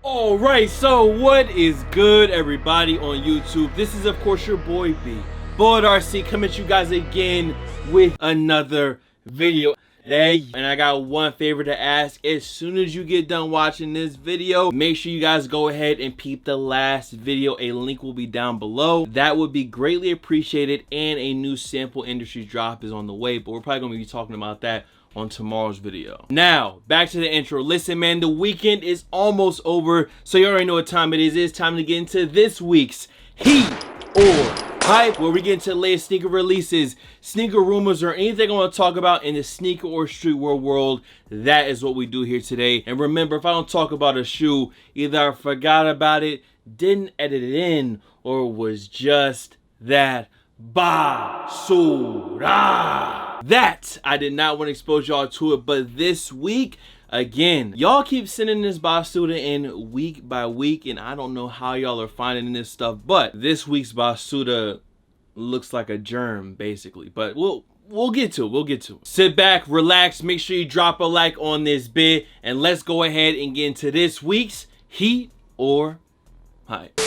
Alright, so what is good, everybody on YouTube? This is of course your boy B, Bullet RC, coming at you guys again with another video. Hey, and I got one favor to ask. As soon as you get done watching this video, make sure you guys go ahead and peep the last video. A link will be down below. That would be greatly appreciated, and a new sample industry drop is on the way, but we're probably going to be talking about that on tomorrow's video. Now, back to the intro. Listen, man, the weekend is almost over, so you already know what time it is. It's time to get into this week's Heat or Hype, where we get into the latest sneaker releases, sneaker rumors, or anything I want to talk about in the sneaker or streetwear world. That is what we do here today. And remember, if I don't talk about a shoe, either I forgot about it, didn't edit it in, or was just that Basso. That I did not want to expose y'all to it, but this week, again, y'all keep sending this Basura in week by week, and I don't know how y'all are finding this stuff, but this week's Basura looks like a germ, basically. But we'll get to it. Sit back, relax, make sure you drop a like on this bit, and let's go ahead and get into this week's Heat or Hype.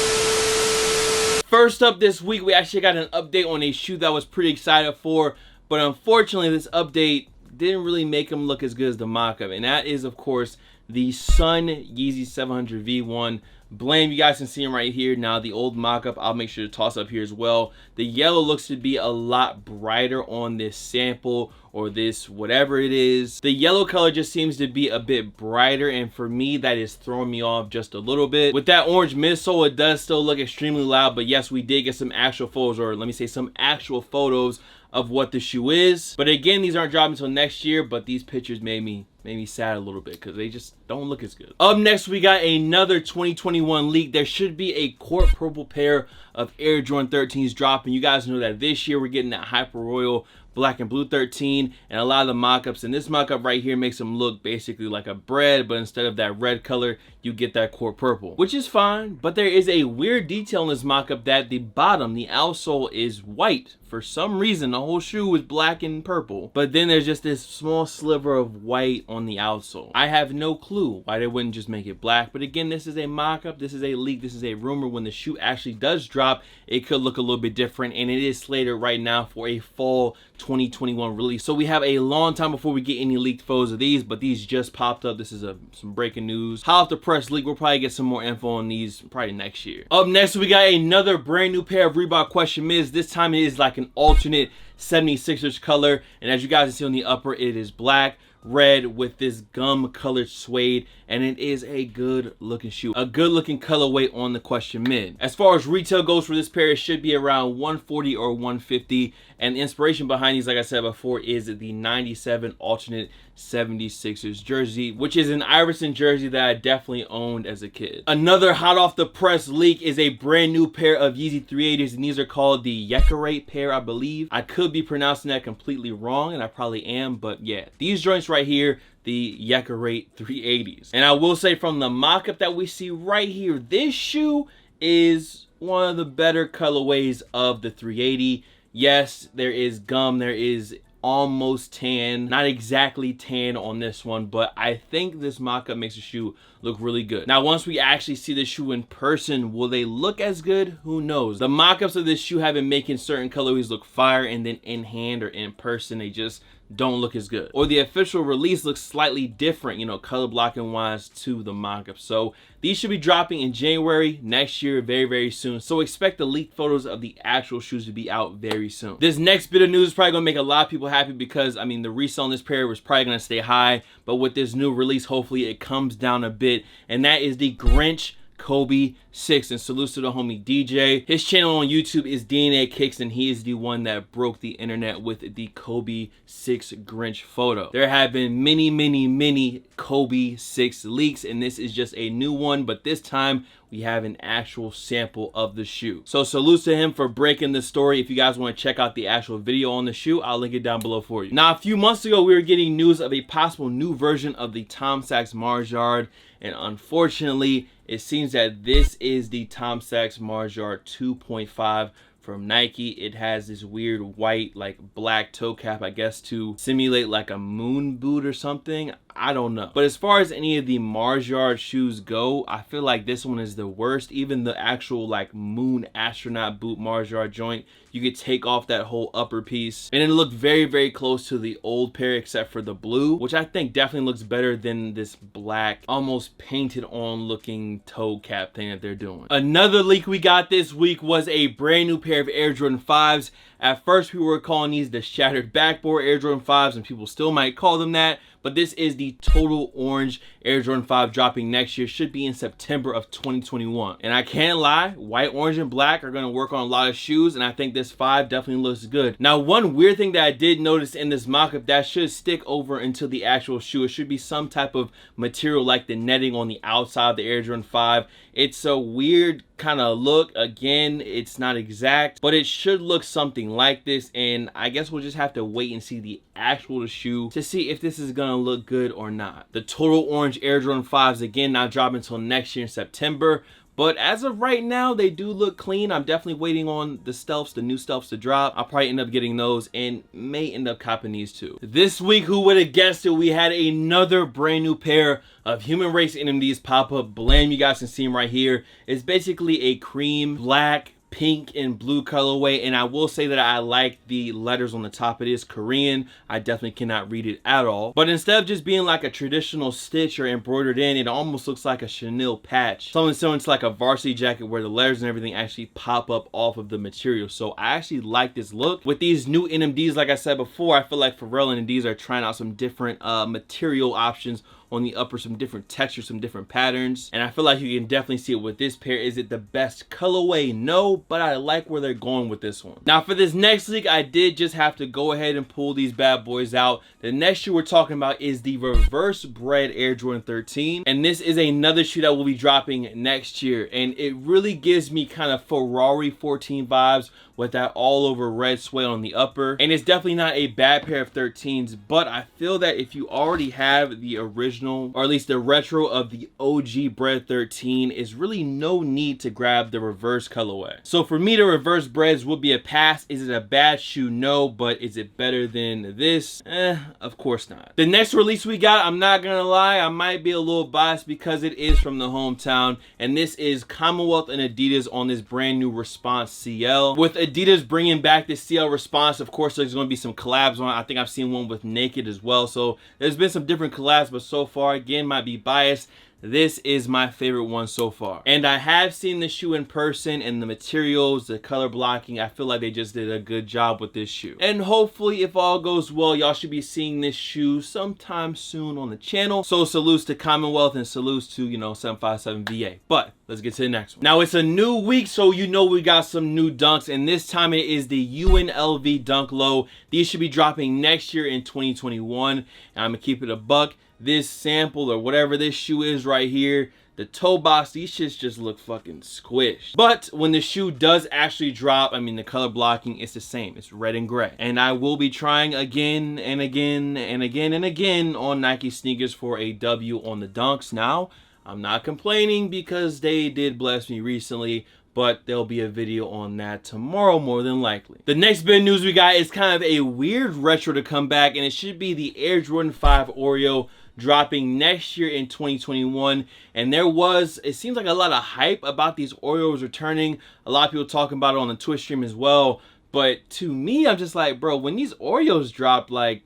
First up this week, we actually got an update on a shoe that I was pretty excited for, but unfortunately this update didn't really make them look as good as the mock-up, and that is of course the Sun Yeezy 700 V1 blame. You guys can see him right here. Now the old mock-up, I'll make sure to toss up here as well. The yellow looks to be a lot brighter on this sample, or this whatever it is. The yellow color just seems to be a bit brighter, and for me that is throwing me off just a little bit. With that orange midsole, it does still look extremely loud, but yes, we did get some actual photos, or let me say some actual photos of what the shoe is. But again, these aren't dropping until next year, but these pictures made me sad a little bit because they just don't look as good. Up next, we got another 2021 leak. There should be a court purple pair of Air Jordan 13s dropping. You guys know that this year we're getting that Hyper Royal black and blue 13, and a lot of the mock-ups, and this mock-up right here makes them look basically like a bread, but instead of that red color, you get that court purple, which is fine. But there is a weird detail in this mock-up that the bottom, the outsole, is white. For some reason, the whole shoe is black and purple, but then there's just this small sliver of white on the outsole. I have no clue why they wouldn't just make it black, but again, this is a mock-up, this is a leak, this is a rumor. When the shoe actually does drop, it could look a little bit different, and it is slated right now for a fall 2021 release. So we have a long time before we get any leaked photos of these, but these just popped up. This is some breaking news. Hot off the press leak. We'll probably get some more info on these probably next year. Up next, we got another brand new pair of Reebok Question Miz. This time it is like an alternate 76ers color, and as you guys can see on the upper, it is black red with this gum colored suede, and it is a good looking shoe, a good looking colorway on the Question Mid. As far as retail goes for this pair, it should be around 140 or 150, and the inspiration behind these, like I said before, is the 97 alternate 76ers jersey, which is an Iverson jersey that I definitely owned as a kid. Another hot off the press leak is a brand new pair of Yeezy 380s, and these are called the Yeezy pair, I believe. I could be pronouncing that completely wrong, and I probably am, but yeah, these joints right here, the Yeezy 380s. And I will say, from the mock-up that we see right here, this shoe is one of the better colorways of the 380. Yes, there is gum, there is almost tan, not exactly tan on this one, but I think this mock-up makes the shoe look really good. Now, once we actually see the shoe in person, will they look as good? Who knows? The mock-ups of this shoe have been making certain colorways look fire, and then in hand or in person, they just don't look as good. Or the official release looks slightly different, you know, color blocking wise to the mock-up. So these should be dropping in January next year, very soon. So expect the leaked photos of the actual shoes to be out very soon. This next bit of news is probably gonna make a lot of people happy because, I mean, the resale on this pair was probably gonna stay high, but with this new release, hopefully it comes down a bit, and that is the Grinch Kobe 6, and salutes to the homie DJ. His channel on YouTube is DNA Kicks, and he is the one that broke the internet with the Kobe 6 Grinch photo. There have been many Kobe 6 leaks, and this is just a new one, but this time we have an actual sample of the shoe. So salutes to him for breaking the story. If you guys want to check out the actual video on the shoe, I'll link it down below for you. Now, a few months ago, we were getting news of a possible new version of the TomSachs Marsjar, and unfortunately, it seems that this is the TomSachs Marsjar 2.5 from Nike. It has this weird white, like black toe cap, I guess to simulate like a moon boot or something. I don't know. But as far as any of the Marsjar shoes go, I feel like this one is the worst. Even the actual like moon astronaut boot Marsjar joint, you could take off that whole upper piece and it looked very, very close to the old pair except for the blue, which I think definitely looks better than this black, almost painted on looking toe cap thing that they're doing. Another leak we got this week was a brand new pair of Air Jordan 5s. At first, people were calling these the shattered backboard Air Jordan 5s, and people still might call them that, but this is the total orange Air Jordan 5 dropping next year. Should be in September of 2021. And I can't lie, white, orange, and black are going to work on a lot of shoes, and I think this 5 definitely looks good. Now, one weird thing that I did notice in this mock-up that should stick over into the actual shoe, it should be some type of material like the netting on the outside of the Air Jordan 5. It's a weird kind of look. Again, it's not exact, but it should look something like this, and I guess we'll just have to wait and see the actual shoe to see if this is gonna look good or not. The total orange Air Jordan 5s, again, not dropping until next year in September, but as of right now, they do look clean. I'm definitely waiting on the stealths, the new stealths to drop. I'll probably end up getting those and may end up copping these too. This week, who would have guessed it, we had another brand new pair of Human Race NMDs pop up. Blam, you guys can see them right here. It's basically a cream, black, pink, and blue colorway, and I will say that I like the letters on the top. It is Korean. I definitely cannot read it at all, but instead of just being like a traditional stitch or embroidered in, it almost looks like a chenille patch, something similar to like a varsity jacket where the letters and everything actually pop up off of the material. So I actually like this look. With these new NMDs, like I said before, I feel like Pharrell and Adidas are trying out some different material options on the upper, some different textures, some different patterns, and I feel like you can definitely see it with this pair. Is it the best colorway? No, but I like where they're going with this one. Now for this next leak, I did just have to go ahead and pull these bad boys out. The next shoe we're talking about is the reverse bred Air Jordan 13, and this is another shoe that will be dropping next year, and it really gives me kind of Ferrari 14 vibes with that all over red suede on the upper, and it's definitely not a bad pair of 13s, but I feel that if you already have the original, or at least the retro of the OG bred 13, is really no need to grab the reverse colorway. So for me, the reverse breds would be a pass. Is it a bad shoe? No, but is it better than this? Of course not. The next release we got, I'm not gonna lie, I might be a little biased because it is from the hometown, and this is Commonwealth and Adidas on this brand new Response CL. With Adidas bringing back the CL Response, of course there's going to be some collabs on it. I think I've seen one with Naked as well, so there's been some different collabs, but so far, again, might be biased, this is my favorite one so far. And I have seen the shoe in person, and the materials, the color blocking, I feel like they just did a good job with this shoe. And hopefully, if all goes well, y'all should be seeing this shoe sometime soon on the channel. So salutes to Commonwealth and salutes to, you know, 757 VA. But let's get to the next one. Now it's a new week, so you know we got some new dunks, and this time it is the Unlv Dunk Low. These should be dropping next year in 2021, and I'm gonna keep it a buck. This sample or whatever this shoe is right here, the toe box, these shits just look fucking squished. But when the shoe does actually drop, I mean, the color blocking is the same. It's red and gray. And I will be trying again and again and again and again on Nike sneakers for a W on the dunks. Now, I'm not complaining because they did bless me recently, but there'll be a video on that tomorrow more than likely. The next bit of news we got is kind of a weird retro to come back, and it should be the Air Jordan 5 Oreo dropping next year in 2021. And there was, it seems like a lot of hype about these Oreos returning. A lot of people talking about it on the Twitch stream as well. But to me, I'm just like, bro, when these Oreos dropped, like,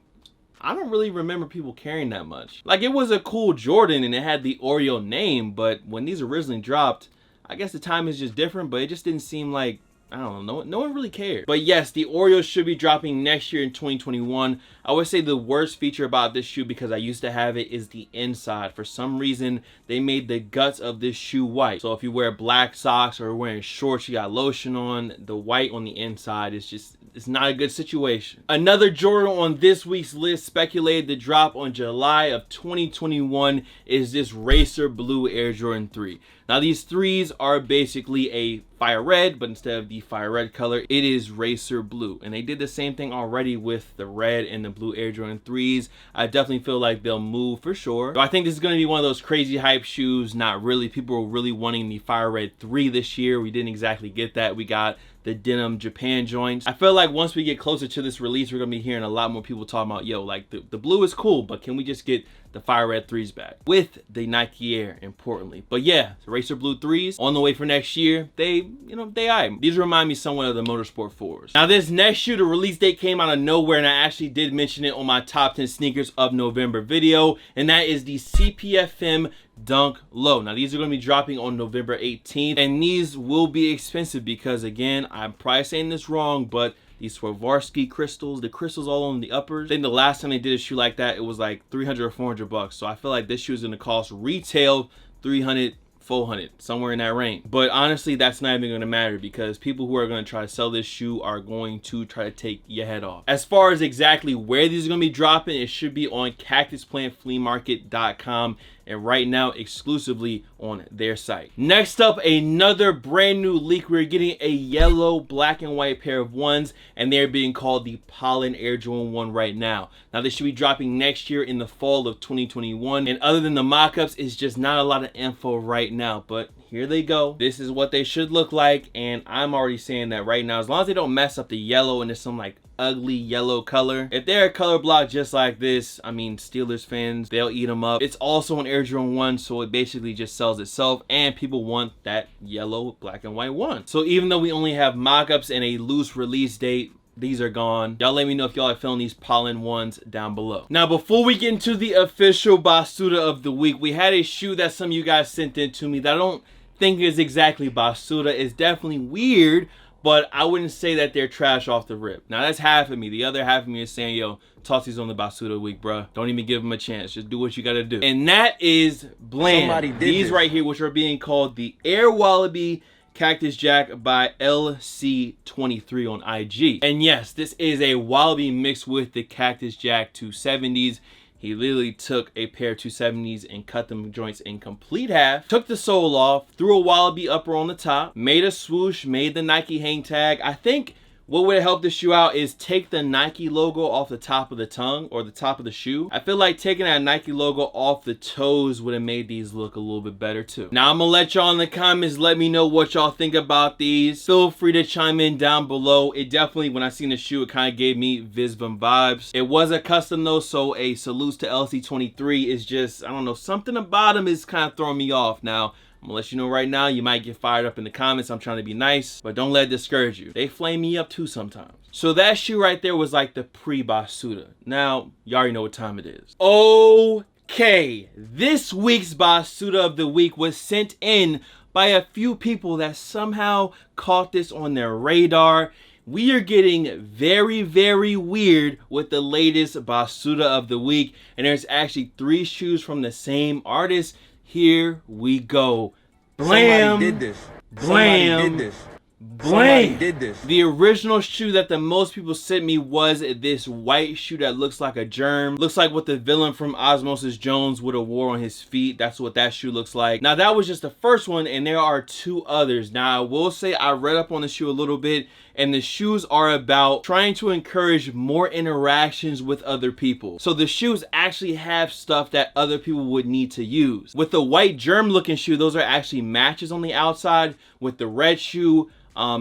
I don't really remember people caring that much. Like, it was a cool Jordan and it had the Oreo name, but when these originally dropped, I guess the time is just different, but it just didn't seem like, I don't know, no one really cared. But yes, the Oreos should be dropping next year in 2021. I would say the worst feature about this shoe, because I used to have it, is the inside. For some reason, they made the guts of this shoe white. So if you wear black socks or wearing shorts, you got lotion on, the white on the inside is just, it's not a good situation. Another Jordan on this week's list speculated to drop on July of 2021 is this Racer Blue Air Jordan 3. Now these threes are basically a fire red, but instead of the fire red color, it is Racer Blue. And they did the same thing already with the red and the blue Air Jordan 3s. I definitely feel like they'll move for sure. So I think this is going to be one of those crazy hype shoes. Not really. People were really wanting the fire red 3 this year. We didn't exactly get that. We got the denim Japan joints. I feel like once we get closer to this release, we're gonna be hearing a lot more people talking about, yo, like the blue is cool, but can we just get the fire red 3s back with the Nike Air, importantly. But yeah, the Racer Blue 3s on the way for next year. They aight. These remind me somewhat of the Motorsport 4s. Now this next shoe, the release date came out of nowhere, and I actually did mention it on my top 10 sneakers of November video, and that is the CPFM Dunk Low. Now these are going to be dropping on November 18th, and these will be expensive because, again, I'm probably saying this wrong, but these Swarovski crystals, the crystals all on the uppers. I think the last time they did a shoe like that, it was like 300 or 400 bucks. So I feel like this shoe is going to cost retail 300, 400, somewhere in that range. But honestly, that's not even going to matter because people who are going to try to sell this shoe are going to try to take your head off. As far as exactly where these are going to be dropping, it should be on cactusplantfleamarket.com, and right now exclusively on their site. Next up, another brand new leak. We're getting a yellow, black and white pair of ones, and they're being called the Pollen Air Jordan 1 right now. Now they should be dropping next year in the fall of 2021, and other than the mock-ups, it's just not a lot of info right now, but here they go. This is what they should look like, and I'm already saying that right now, as long as they don't mess up the yellow and there's some like ugly yellow color. If they're a color block just like this, I mean, Steelers fans, they'll eat them up. It's also an Air Jordan 1, so it basically just sells itself, and people want that yellow, black and white one. So even though we only have mock-ups and a loose release date, these are gone. Y'all let me know if y'all are feeling these Pollen ones down below. Now, before we get into the official Basuda of the week, we had a shoe that some of you guys sent in to me that I don't think is exactly Basuda. It's definitely weird, but I wouldn't say that they're trash off the rip. Now, that's half of me. The other half of me is saying, yo, toss these on the Basuda week, bruh. Don't even give them a chance. Just do what you gotta do. And that is bland. These right here, which are being called the Air Wallaby Cactus Jack by LC23 on IG. And yes, this is a Wallaby mixed with the Cactus Jack 270s. He literally took a pair of 270s and cut them joints in complete half, took the sole off, threw a Wallaby upper on the top, made a swoosh, made the Nike hang tag. I think what would help this shoe out is take the Nike logo off the top of the tongue or the top of the shoe. I feel like taking that Nike logo off the toes would have made these look a little bit better too. Now I'm gonna let y'all in the comments, let me know what y'all think about these. Feel free to chime in down below. It definitely, when I seen the shoe, it kind of gave me Visbum vibes. It was a custom though, so a salute to LC23. Is just, I don't know, something about him is kind of throwing me off. Now, I'm gonna let you know right now, you might get fired up in the comments. I'm trying to be nice, but don't let it discourage you. They flame me up too sometimes. So that shoe right there was like the pre-Basuda. Now, you already know what time it is. Okay, this week's Basuda of the week was sent in by a few people that somehow caught this on their radar. We are getting very, very weird with the latest Basuda of the week, and there's actually 3 shoes from the same artist. Here we go. Blam. Somebody did this. Blam. Somebody did this. Blam. Somebody did this. The original shoe that the most people sent me was this white shoe that looks like a germ. Looks like what the villain from Osmosis Jones would have wore on his feet. That's what that shoe looks like. Now that was just the first one, and there are 2 others. Now I will say I read up on the shoe a little bit, and the shoes are about trying to encourage more interactions with other people. So the shoes actually have stuff that other people would need to use. With the white germ looking shoe, those are actually matches on the outside. With the red shoe,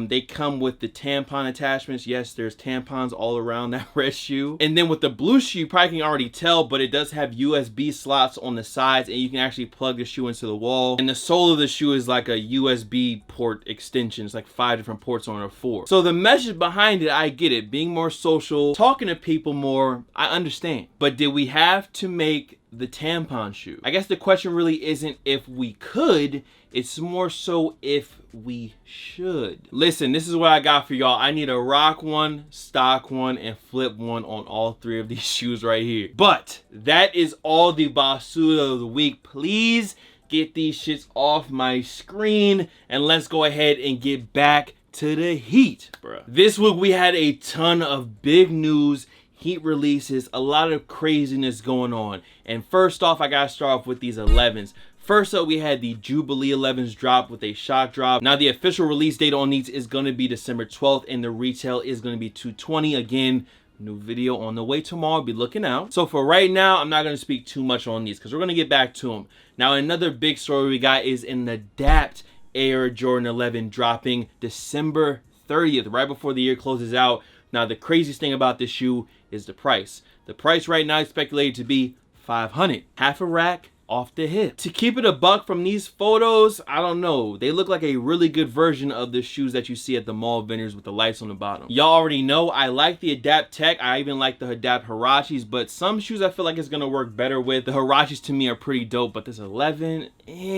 they come with the tampon attachments. Yes, there's tampons all around that red shoe. And then with the blue shoe, you probably can already tell, but it does have USB slots on the sides, and you can actually plug the shoe into the wall. And the sole of the shoe is like a USB port extension. It's like 5 different ports on it, or 4. So the message behind it, I get it. Being more social, talking to people more, I understand. But did we have to make the tampon shoe? I guess the question really isn't if we could, it's more so if we should. Listen, this is what I got for y'all. I need a rock one, stock one, and flip one on all 3 of these shoes right here. But that is all the Basuda of the week. Please get these shits off my screen, and let's go ahead and get back to the heat, bruh. This week we had a ton of big news, heat releases, a lot of craziness going on. And first off, I gotta start off with these 11s. First up, we had the Jubilee 11s drop with a shock drop. Now, the official release date on these is going to be December 12th, and the retail is going to be $220. Again, new video on the way tomorrow. Be looking out. So for right now, I'm not going to speak too much on these because we're going to get back to them. Now, another big story we got is an Adapt Air Jordan 11 dropping December 30th, right before the year closes out. Now, the craziest thing about this shoe is the price. The price right now is speculated to be $500. Half a rack off the hip. To keep it a buck from these photos, I don't know. They look like a really good version of the shoes that you see at the mall vendors with the lights on the bottom. Y'all already know I like the Adapt Tech. I even like the Adapt Huaraches, but some shoes I feel like it's gonna work better with. The Huaraches to me are pretty dope, but this 11,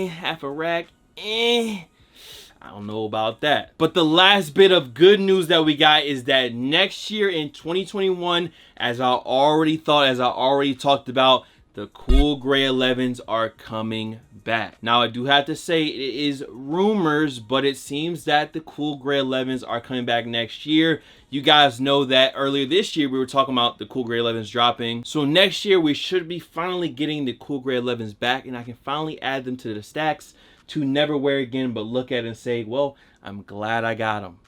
half a rack, I don't know about that. But the last bit of good news that we got is that next year in 2021, as I already talked about, the cool gray 11s are coming back. Now I do have to say it is rumors, but it seems that the cool gray 11s are coming back next year. You guys know that earlier this year we were talking about the cool gray 11s dropping. So next year we should be finally getting the cool gray 11s back, and I can finally add them to the stacks to never wear again, but look at it and say, well, I'm glad I got them.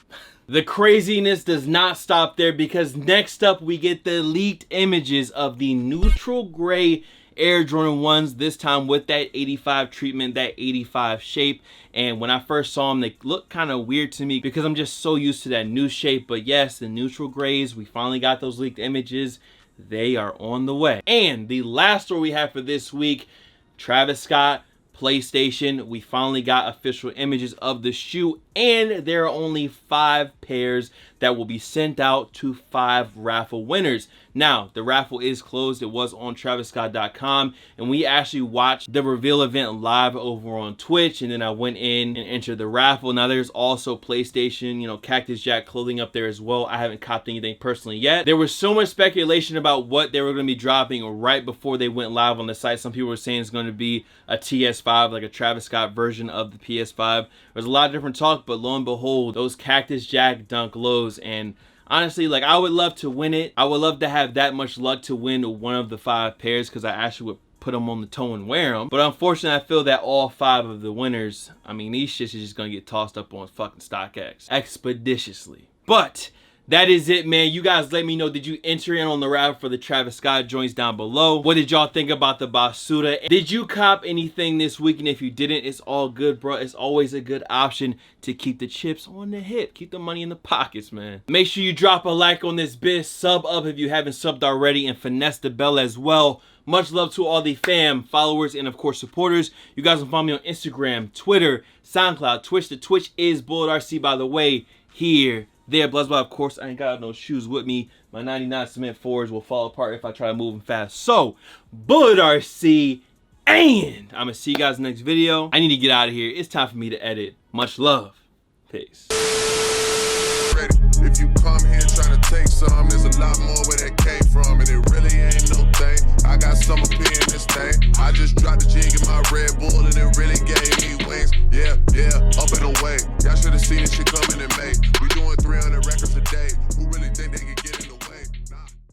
The craziness does not stop there, because next up we get the leaked images of the neutral gray Air Jordan 1s, this time with that 85 treatment, that 85 shape. And when I first saw them, they looked kind of weird to me because I'm just so used to that new shape. But yes, the neutral grays, we finally got those leaked images. They are on the way. And the last story we have for this week, Travis Scott, PlayStation, we finally got official images of the shoe, and there are only 5 pairs that will be sent out to 5 raffle winners. Now, the raffle is closed. It was on TravisScott.com, and we actually watched the reveal event live over on Twitch, and then I went in and entered the raffle. Now, there's also PlayStation, you know, Cactus Jack clothing up there as well. I haven't copped anything personally yet. There was so much speculation about what they were going to be dropping right before they went live on the site. Some people were saying it's going to be a TS5, like a Travis Scott version of the PS5. There's a lot of different talk, but lo and behold, those Cactus Jack Dunk Lows. And honestly, like, I would love to win it. I would love to have that much luck to win one of the 5 pairs, because I actually would put them on the toe and wear them. But unfortunately, I feel that all 5 of the winners, I mean, these shits are just gonna get tossed up on fucking StockX expeditiously. But that is it, man. You guys let me know, did you enter in on the raffle for the Travis Scott joints down below? What did y'all think about the Basso? Did you cop anything this week? And if you didn't, it's all good, bro. It's always a good option to keep the chips on the hip. Keep the money in the pockets, man. Make sure you drop a like on this bitch. Sub up if you haven't subbed already, and finesse the bell as well. Much love to all the fam, followers, and of course supporters. You guys can follow me on Instagram, Twitter, SoundCloud, Twitch. The Twitch is BulletRC, by the way, here. There, Bloods, but of course I ain't got no shoes with me. My 99 cement fours will fall apart if I try to move them fast. So, BulletRC, and I'm gonna see you guys in the next video. I need to get out of here. It's time for me to edit. Much love. Peace. If you come here trying to take some, there's a lot more where that came from, and it really ain't no thing. I got some up here in this thing. I just dropped the jig in my Red Bull, and it really gave me wings. Yeah, up and away. Y'all should have seen this shit coming in May.